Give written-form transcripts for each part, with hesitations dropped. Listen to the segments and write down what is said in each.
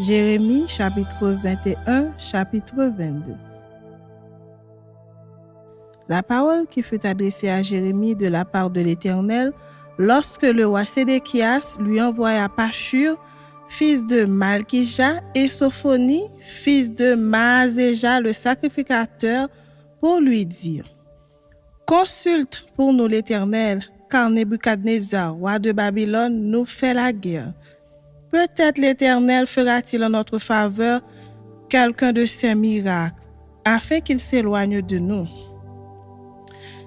Jérémie chapitre 21, chapitre 22. La parole qui fut adressée à Jérémie de la part de l'Éternel lorsque le roi Sédéchias lui envoya Pashur, fils de Malkija, et Sophonie, fils de Maazéja, le sacrificateur, pour lui dire: Consulte pour nous l'Éternel, car Nebuchadnezzar, roi de Babylone, nous fait la guerre. Peut-être l'Éternel fera-t-il en notre faveur quelqu'un de ses miracles, afin qu'il s'éloigne de nous.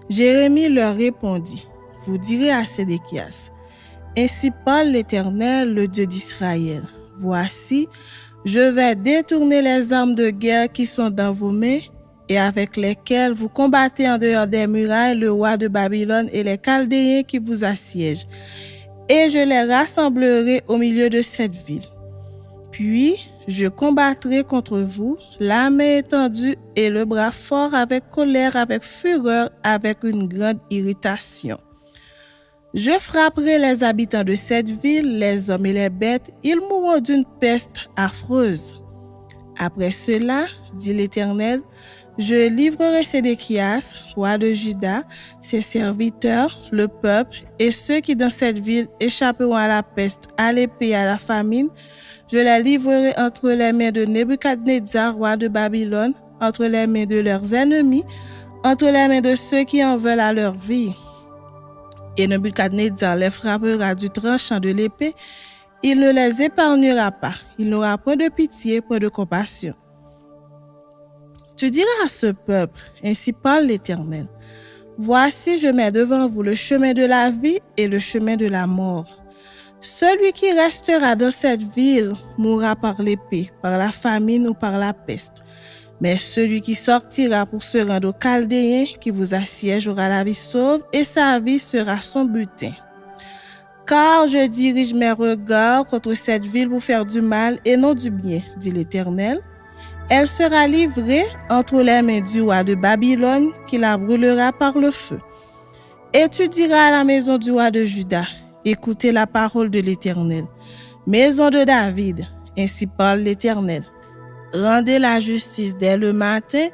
Jérémie leur répondit: Vous direz à Sédéchias: Ainsi parle l'Éternel, le Dieu d'Israël. Voici, je vais détourner les armes de guerre qui sont dans vos mains et avec lesquelles vous combattez en dehors des murailles le roi de Babylone et les Chaldéens qui vous assiègent, et je les rassemblerai au milieu de cette ville. Puis, je combattrai contre vous, la main étendue et le bras fort, avec colère, avec fureur, avec une grande irritation. Je frapperai les habitants de cette ville, les hommes et les bêtes, ils mourront d'une peste affreuse. Après cela, dit l'Éternel, je livrerai Sédéchias, roi de Juda, ses serviteurs, le peuple, et ceux qui dans cette ville échapperont à la peste, à l'épée et à la famine. Je les livrerai entre les mains de Nebuchadnezzar, roi de Babylone, entre les mains de leurs ennemis, entre les mains de ceux qui en veulent à leur vie. Et Nebuchadnezzar les frappera du tranchant de l'épée, il ne les épargnera pas, il n'aura point de pitié, point de compassion. Tu diras à ce peuple, ainsi parle l'Éternel: Voici, je mets devant vous le chemin de la vie et le chemin de la mort. Celui qui restera dans cette ville mourra par l'épée, par la famine ou par la peste. Mais celui qui sortira pour se rendre aux Chaldéens qui vous assiègent aura la vie sauve et sa vie sera son butin. Car je dirige mes regards contre cette ville pour faire du mal et non du bien, dit l'Éternel. Elle sera livrée entre les mains du roi de Babylone qui la brûlera par le feu. Et tu diras à la maison du roi de Juda: Écoutez la parole de l'Éternel. Maison de David, ainsi parle l'Éternel. Rendez la justice dès le matin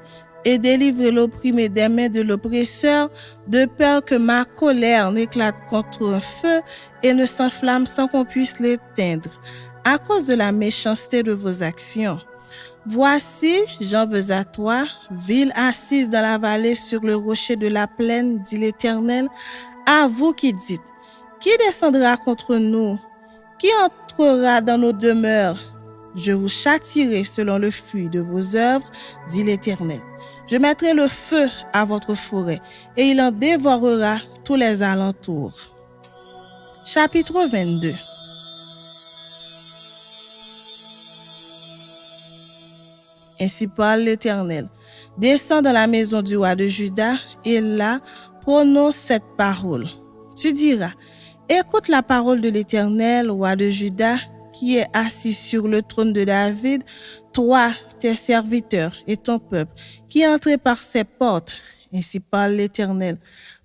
et délivrez l'opprimé des mains de l'oppresseur, de peur que ma colère n'éclate contre un feu et ne s'enflamme sans qu'on puisse l'éteindre, à cause de la méchanceté de vos actions. Voici, j'en veux à toi, ville assise dans la vallée sur le rocher de la plaine, dit l'Éternel, à vous qui dites: Qui descendra contre nous? Qui entrera dans nos demeures? Je vous châtierai selon le fruit de vos œuvres, dit l'Éternel. Je mettrai le feu à votre forêt, et il en dévorera tous les alentours. Chapitre 22. Ainsi parle l'Éternel: Descends dans la maison du roi de Juda, et là, prononce cette parole. Tu diras: Écoute la parole de l'Éternel, roi de Juda, qui est assis sur le trône de David, toi, tes serviteurs et ton peuple, qui entrez par ses portes. Ainsi parle l'Éternel: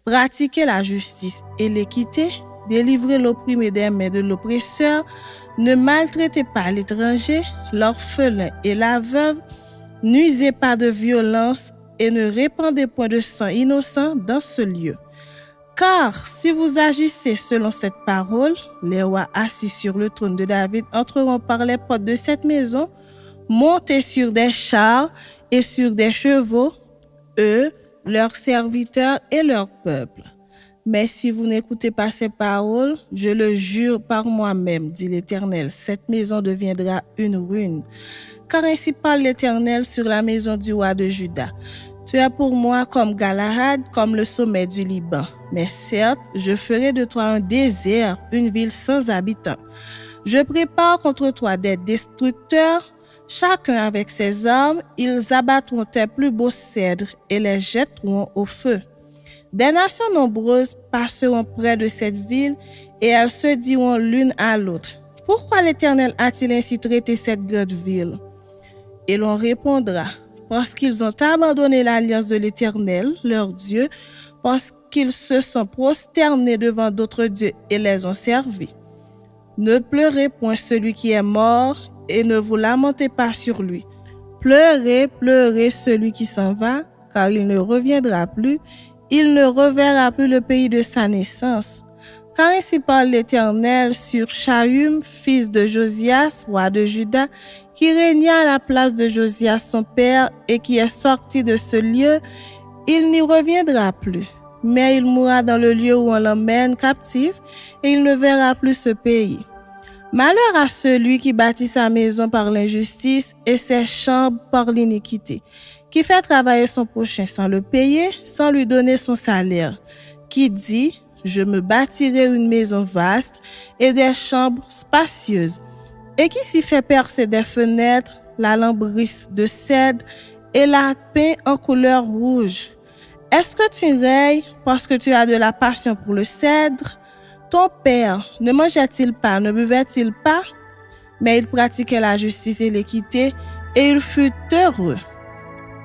Pratiquez la justice et l'équité, délivrez l'opprimé des mains de l'oppresseur, ne maltraitez pas l'étranger, l'orphelin et la veuve, n'usez pas de violence et ne répandez point de sang innocent dans ce lieu. Car si vous agissez selon cette parole, les rois assis sur le trône de David entreront par les portes de cette maison, montés sur des chars et sur des chevaux, eux, leurs serviteurs et leur peuple. Mais si vous n'écoutez pas ces paroles, je le jure par moi-même, dit l'Éternel, cette maison deviendra une ruine. Car ainsi parle l'Éternel sur la maison du roi de Juda: Tu es pour moi comme Galahad, comme le sommet du Liban. Mais certes, je ferai de toi un désert, une ville sans habitants. Je prépare contre toi des destructeurs, chacun avec ses armes, ils abattront tes plus beaux cèdres et les jetteront au feu. Des nations nombreuses passeront près de cette ville et elles se diront l'une à l'autre: Pourquoi l'Éternel a-t-il ainsi traité cette grande ville? Et l'on répondra: Parce qu'ils ont abandonné l'alliance de l'Éternel, leur Dieu, parce qu'ils se sont prosternés devant d'autres dieux et les ont servis. Ne pleurez point celui qui est mort, et ne vous lamentez pas sur lui. Pleurez, pleurez celui qui s'en va, car il ne reviendra plus, il ne reverra plus le pays de sa naissance. Car ainsi parle l'Éternel sur Shahum, fils de Josias, roi de Juda, qui régna à la place de Josias son père et qui est sorti de ce lieu, il n'y reviendra plus. Mais il mourra dans le lieu où on l'emmène captif et il ne verra plus ce pays. Malheur à celui qui bâtit sa maison par l'injustice et ses chambres par l'iniquité, qui fait travailler son prochain sans le payer, sans lui donner son salaire, qui dit « Je me bâtirai une maison vaste et des chambres spacieuses », et qui s'y fait percer des fenêtres, la lambrisse de cèdre et la peint en couleur rouge. Est-ce que tu rayes parce que tu as de la passion pour le cèdre? Ton père ne mangeait-il pas, ne buvait-il pas? Mais il pratiquait la justice et l'équité, et il fut heureux.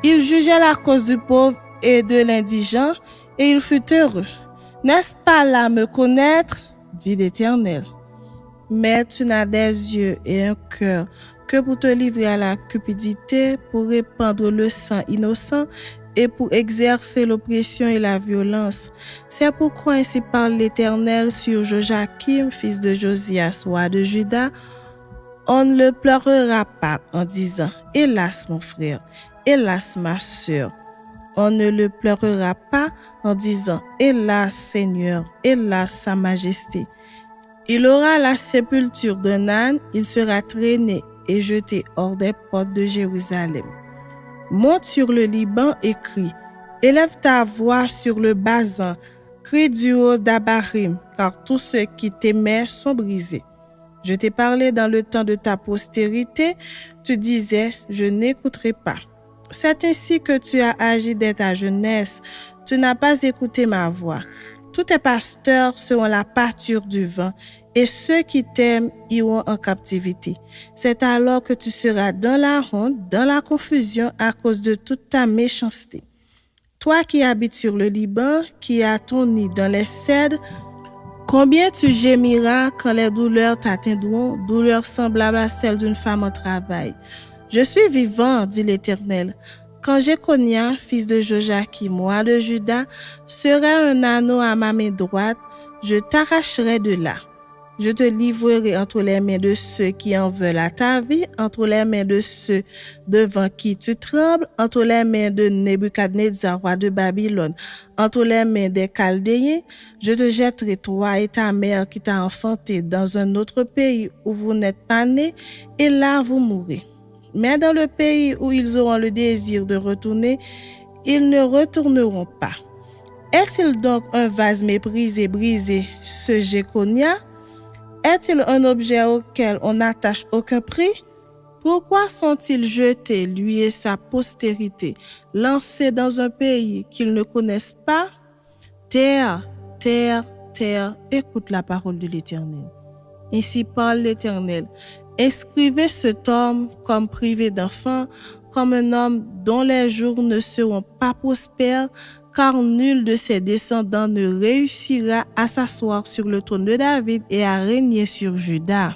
Il jugeait la cause du pauvre et de l'indigent, et il fut heureux. N'est-ce pas là me connaître? Dit l'Éternel. Mais tu n'as des yeux et un cœur que pour te livrer à la cupidité, pour répandre le sang innocent, et pour exercer l'oppression et la violence. C'est pourquoi ainsi parle l'Éternel sur Joachim, fils de Josias, roi de Juda. On ne le pleurera pas en disant « Hélas mon frère, hélas ma sœur ». On ne le pleurera pas en disant « Hélas Seigneur, hélas sa majesté ». Il aura la sépulture d'un âne, il sera traîné et jeté hors des portes de Jérusalem. Monte sur le Liban et crie. Élève ta voix sur le Basan. Crie du haut d'Abarim, car tous ceux qui t'aimaient sont brisés. Je t'ai parlé dans le temps de ta postérité. Tu disais, je n'écouterai pas. C'est ainsi que tu as agi dès ta jeunesse. Tu n'as pas écouté ma voix. Tous tes pasteurs seront la pâture du vent, et ceux qui t'aiment iront en captivité. C'est alors que tu seras dans la honte, dans la confusion à cause de toute ta méchanceté. Toi qui habites sur le Liban, qui as ton nid dans les cèdres, combien tu gémiras quand les douleurs t'atteindront, douleurs semblables à celles d'une femme en travail. Je suis vivant, dit l'Éternel. Quand Jéconia, fils de Joachim, roi de Juda, sera un anneau à ma main droite, je t'arracherai de là. Je te livrerai entre les mains de ceux qui en veulent à ta vie, entre les mains de ceux devant qui tu trembles, entre les mains de Nebuchadnezzar, roi de Babylone, entre les mains des Chaldéens. Je te jetterai, toi et ta mère qui t'a enfanté, dans un autre pays où vous n'êtes pas nés, et là vous mourrez. Mais dans le pays où ils auront le désir de retourner, ils ne retourneront pas. Est-il donc un vase méprisé, brisé, ce Jéconia? Est-il un objet auquel on n'attache aucun prix? Pourquoi sont-ils jetés, lui et sa postérité, lancés dans un pays qu'ils ne connaissent pas? Terre, terre, terre, écoute la parole de l'Éternel. Ainsi parle l'Éternel. Inscrivez cet homme comme privé d'enfant, comme un homme dont les jours ne seront pas prospères, car nul de ses descendants ne réussira à s'asseoir sur le trône de David et à régner sur Juda.